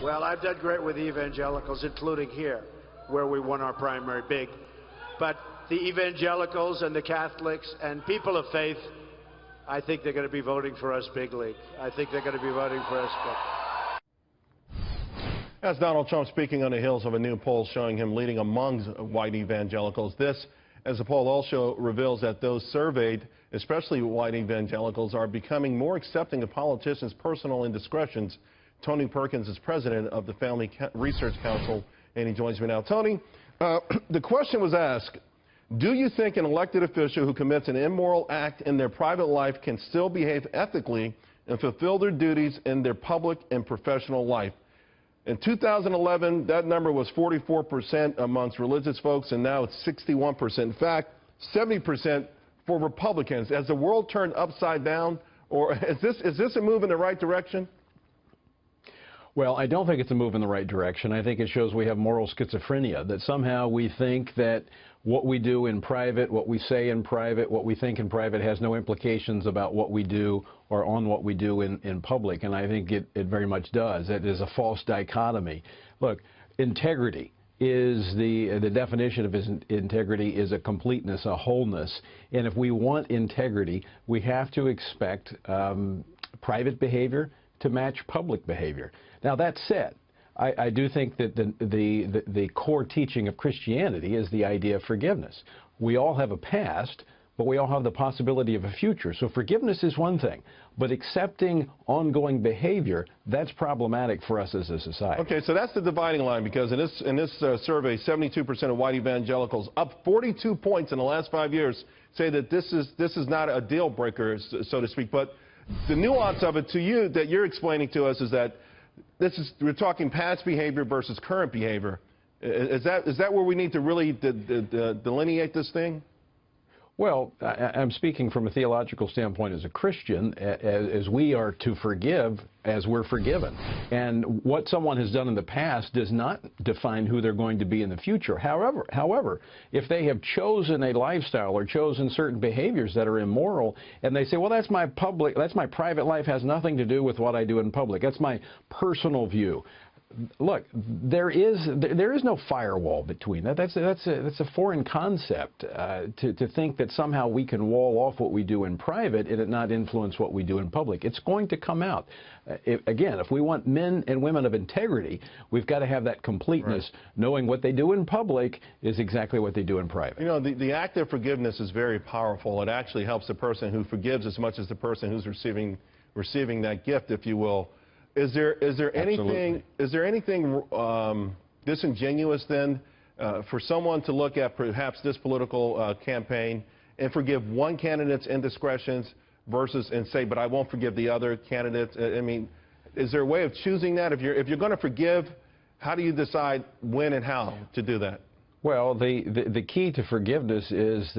Well, I've done great with evangelicals, including here, where we won our primary big. But the evangelicals and the Catholics and people of faith, I think they're going to be voting for us big league. I think they're going to be voting for us big. That's Donald Trump speaking on the heels of a new poll showing him leading among white evangelicals. This, as the poll also reveals that those surveyed, especially white evangelicals, are becoming more accepting of politicians' personal indiscretions. Tony Perkins is president of the Family Research Council, and he joins me now. Tony, the question was asked, do you think an elected official who commits an immoral act in their private life can still behave ethically and fulfill their duties in their public and professional life? In 2011, that number was 44% amongst religious folks, and now it's 61%. In fact, 70% for Republicans. Has the world turned upside down, or is this a move in the right direction? Well, I don't think it's a move in the right direction. I think it shows we have moral schizophrenia, that somehow we think that what we do in private, what we say in private, what we think in private has no implications about what we do or on what we do in public. And I think it very much does. It is a false dichotomy. Look, integrity is the definition of integrity is a completeness, a wholeness. And if we want integrity, we have to expect private behavior to match public behavior. Now, that said, I do think that the core teaching of Christianity is the idea of forgiveness. We all have a past, but we all have the possibility of a future. So forgiveness is one thing, but accepting ongoing behavior, that's problematic for us as a society. Okay, so that's the dividing line, because in this survey, 72% of white evangelicals, up 42 points in the last 5 years, say that this is not a deal breaker, so to speak. But the nuance of it to you that you're explaining to us is that we're talking past behavior versus current behavior. Is that where we need to really delineate this thing? Well, I'm speaking from a theological standpoint as a Christian, as we are to forgive as we're forgiven. And what someone has done in the past does not define who they're going to be in the future. However, if they have chosen a lifestyle or chosen certain behaviors that are immoral, and they say, well, that's my private life, has nothing to do with what I do in public. That's my personal view. Look, there is no firewall between that. That's a foreign concept to think that somehow we can wall off what we do in private and it not influence what we do in public. It's going to come out. Again, if we want men and women of integrity, we've got to have that completeness, right, knowing what they do in public is exactly what they do in private. You know, the act of forgiveness is very powerful. It actually helps the person who forgives as much as the person who's receiving that gift, if you will. Is there anything disingenuous then for someone to look at perhaps this political campaign and forgive one candidate's indiscretions versus and say, but I won't forgive the other candidates? I mean, is there a way of choosing that? If you're going to forgive, how do you decide when and how to do that? Well, the key to forgiveness is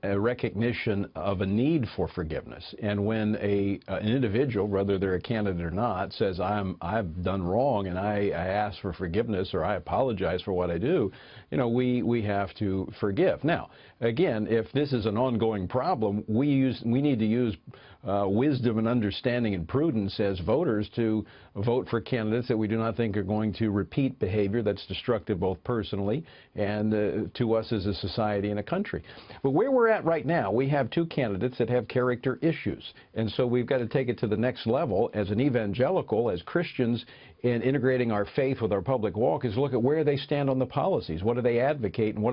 a recognition of a need for forgiveness. And when an individual, whether they're a candidate or not, says, I've done wrong and I ask for forgiveness or I apologize for what I do, you know, we have to forgive. Now, again, if this is an ongoing problem, we need to use wisdom and understanding and prudence as voters to vote for candidates that we do not think are going to repeat behavior that's destructive both personally and to us as a society and a country. But where we're at right now, we have two candidates that have character issues. And so we've got to take it to the next level as an evangelical, as Christians, in integrating our faith with our public walk, is look at where they stand on the policies. What do they advocate, and how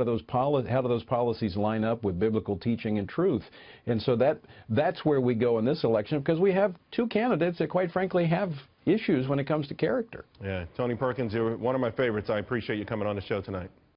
do those policies line up with biblical teaching and truth? And so that's where we go in this election, because we have two candidates that, quite frankly, have issues when it comes to character. Yeah, Tony Perkins, you're one of my favorites. I appreciate you coming on the show tonight.